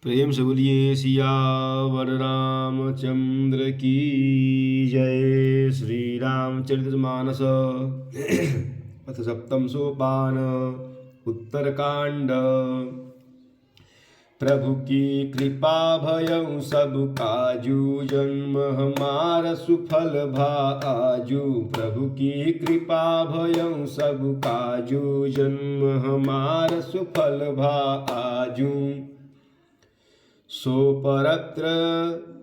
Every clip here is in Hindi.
प्रेम से बोलिए सियावर रामचंद्र की जय। श्री रामचरितमानस अथ सप्तम सोपान उत्तरकांड। प्रभु की कृपा भयउ सब काजू, जन्म हमार सुफल भाजू। प्रभु की कृपा भयउ सब काजू, जन्म हमार सुफल भाजू। सो परत्र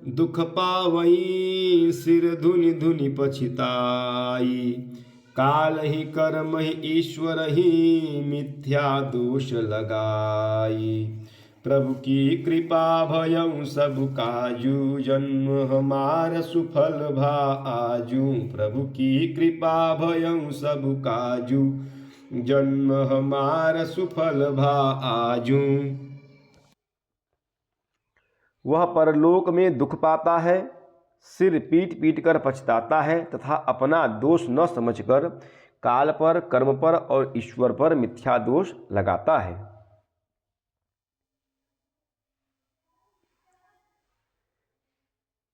दुख पावई, सिर धुनि धुनि पछिताई। काल ही कर्म ही ईश्वर ही, मिथ्या दोष लगाई। प्रभु की कृपा भयउ सब काजू, जन्म हमार सुफल भाजू। प्रभु की कृपा भयउ सब काजू, जन्म हमार सुफल भाजू। वह परलोक में दुख पाता है, सिर पीट पीट कर पछताता है तथा अपना दोष न समझकर काल पर, कर्म पर और ईश्वर पर मिथ्या दोष लगाता है।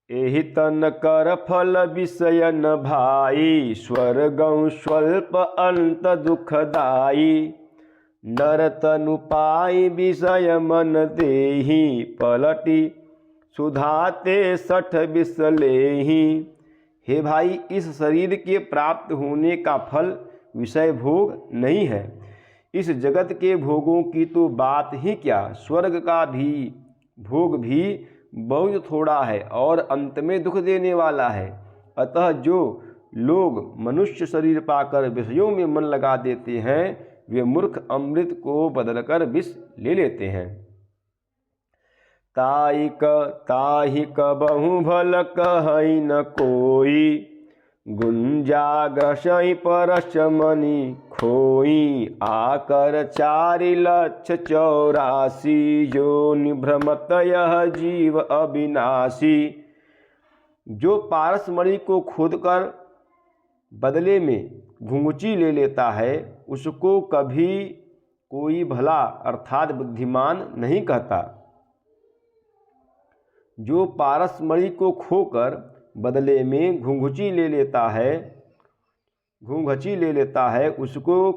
एहि तन कर फल विषय न भाई, स्वर्गं स्वल्प अंत दुखदाई। नर तनु पाई विषय मन देहि, पलटी सुधाते 60 विष लेहि। हे भाई, इस शरीर के प्राप्त होने का फल विषय भोग नहीं है। इस जगत के भोगों की तो बात ही क्या, स्वर्ग का भी भोग भी बहुत थोड़ा है और अंत में दुख देने वाला है। अतः जो लोग मनुष्य शरीर पाकर विषयों में मन लगा देते हैं, वे मूर्ख अमृत को बदलकर विष ले लेते हैं। ताहि कबहु भल कहई न कोई, गुंजाग्रसई परस मनि खोई। आकर 4,84,000, जो निभ्रमत यह जीव अविनाशी। जो पारसमणि को खोदकर बदले में घुंघुची ले लेता है, उसको कभी कोई भला अर्थात बुद्धिमान नहीं कहता। जो पारसमणि को खोकर बदले में घुंघुची ले लेता है, उसको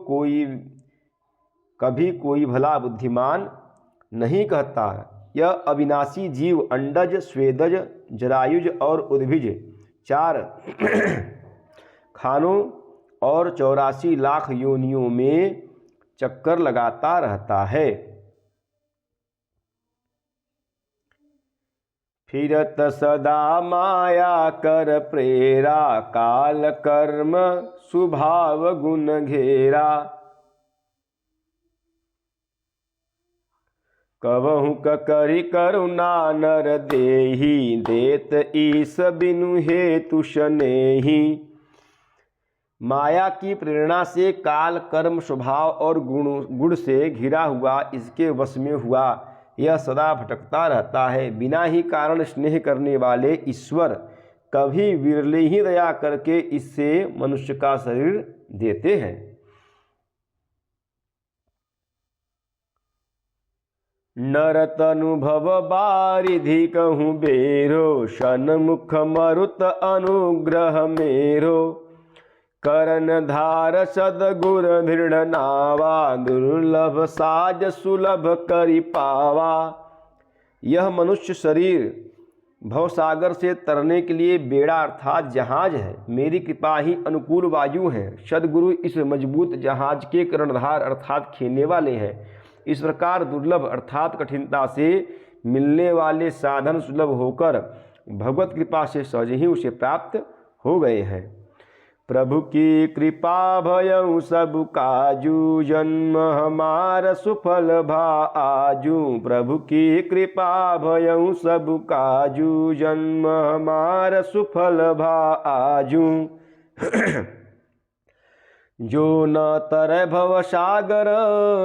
कभी कोई भला बुद्धिमान नहीं कहता। यह अविनाशी जीव अंडज, स्वेदज, जरायुज और उद्भिज 4 खानों और 84 लाख योनियों में चक्कर लगाता रहता है। फिरत सदा माया कर प्रेरा, काल कर्म स्वभाव गुण घेरा। कबहु करी करुणा नर देहि, देत ईस बिनु हेतु शनेहि। माया की प्रेरणा से काल, कर्म, स्वभाव और गुण से घिरा हुआ इसके वश में हुआ यह सदा भटकता रहता है। बिना ही कारण स्नेह करने वाले ईश्वर कभी विरले ही दया करके इससे मनुष्य का शरीर देते हैं। नर तनुभव बारिधि कहूँ बेरो, सन्मुख मरुत अनुग्रह मेरो। करण धार सदगुर दृढ़ नावा, दुर्लभ साज सुलभ करि पावा। यह मनुष्य शरीर भवसागर से तरने के लिए बेड़ा अर्थात जहाज है। मेरी कृपा ही अनुकूल वायु है। सदगुरु इस मजबूत जहाज के कर्णधार अर्थात खेने वाले हैं। इस प्रकार दुर्लभ अर्थात कठिनता से मिलने वाले साधन सुलभ होकर भगवत कृपा से सहज ही उसे प्राप्त हो गए हैं। प्रभु की कृपा भयउ सब काजू, जन्म हमार सुफल भाजू। प्रभु की कृपा भयउ सब काजू, जन्म हमार सुफल भाजू। जो न तरय भव सागर,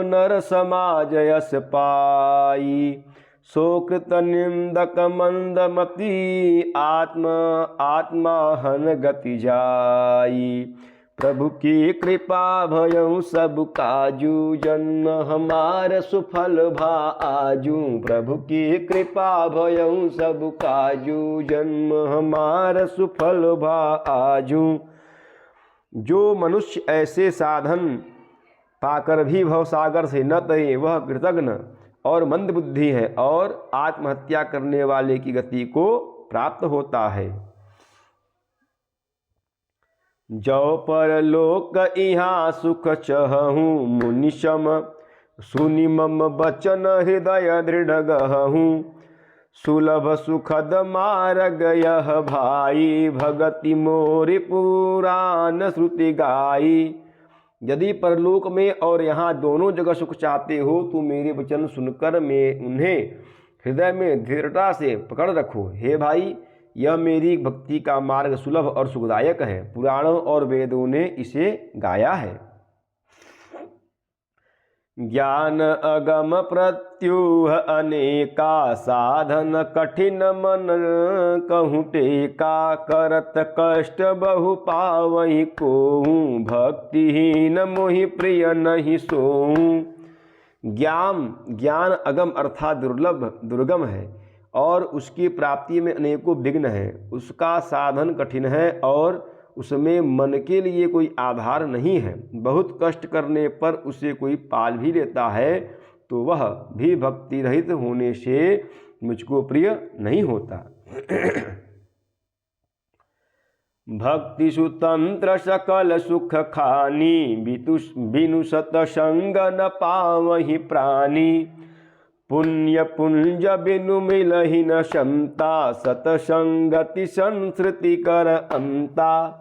नर समाज यस पाई। सोकृत निंदक मंदमती, आत्मा हन गति जाई। प्रभु की कृपा भयउ सब काजू, जन्म हमार सुफल भा आजू। प्रभु की कृपा भयउ सब काजू, जन्म हमार सुफल भा आजू। जो मनुष्य ऐसे साधन पाकर भी भवसागर से न तरे, वह कृतघ्न और मंदबुद्धि है और आत्महत्या करने वाले की गति को प्राप्त होता है। जो परलोक इहाँ सुख चहूँ, मुनि सम सुनि मम बचन हृदय दृढ़ गहूँ। सुलभ सुखद मार्ग यह भाई, भगति मोरि पुराण श्रुति गाई। यदि परलोक में और यहाँ दोनों जगह सुख चाहते हो तो मेरे वचन सुनकर मैं उन्हें हृदय में दृढ़ता से पकड़ रखो। हे भाई, यह मेरी भक्ति का मार्ग सुलभ और सुखदायक है। पुराणों और वेदों ने इसे गाया है। ज्ञान अगम प्रत्यूह अनेका, साधन कठिन मन कहूँ टेका। करत कष्ट बहु पावहि कोहूँ, भक्तिहीन मोहि प्रिय नहीं सोऊँ। ज्ञान अगम अर्थात दुर्लभ दुर्गम है और उसकी प्राप्ति में अनेकों विघ्न हैं। उसका साधन कठिन है और उसमें मन के लिए कोई आधार नहीं है। बहुत कष्ट करने पर उसे कोई पाल भी लेता है तो वह भी भक्ति रहित होने से मुझको प्रिय नहीं होता। भक्ति सुतंत्र सकल सुख खानी, बिनु सतसंग न पावहि प्राणी। पुण्य पुंज बिनु मिलहि न क्षमता, सतसंगति संस्कृति कर अंता।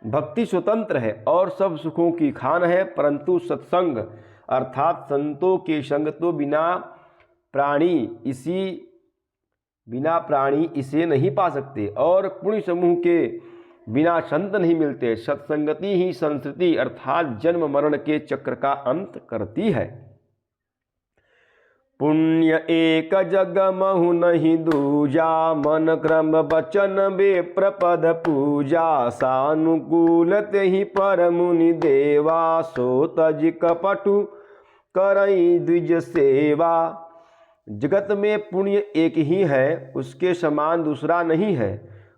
भक्ति स्वतंत्र है और सब सुखों की खान है, परंतु सत्संग अर्थात संतों के संग तो बिना प्राणी इसे नहीं पा सकते और पुण्य समूह के बिना संत नहीं मिलते। सत्संगति ही संस्कृति अर्थात जन्म मरण के चक्र का अंत करती है। पुण्य एक जग महु नहीं दूजा, मन क्रम बचन बेप्रपद पूजा। सानुकूल ही पर मुनि देवा, सो तज कपटु करई द्विज सेवा। जगत में पुण्य एक ही है, उसके समान दूसरा नहीं है।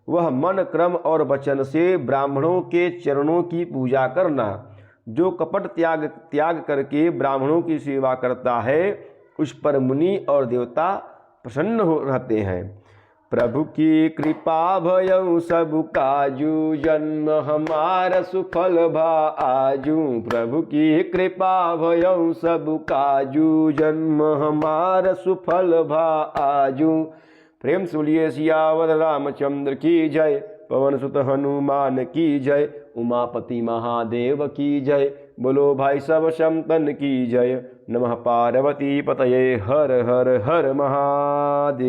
वह मन क्रम और वचन से ब्राह्मणों के चरणों की पूजा करना। जो कपट त्याग करके ब्राह्मणों की सेवा करता है उस पर मुनि और देवता प्रसन्न हो रहते हैं। प्रभु की कृपा भयउ सब काजू, जन्म हमार सुफल भा आजू। प्रभु की कृपा भयउ सब काजू, जन्म हमार सुफल भा आजू। प्रेम से बोलिए सियावर रामचंद्र की जय, पवन सुत हनुमान की जय, उमापति महादेव की जय। बोलो भाई सब संतन की जय। नमः पार्वती पतये, हर हर हर महादेव।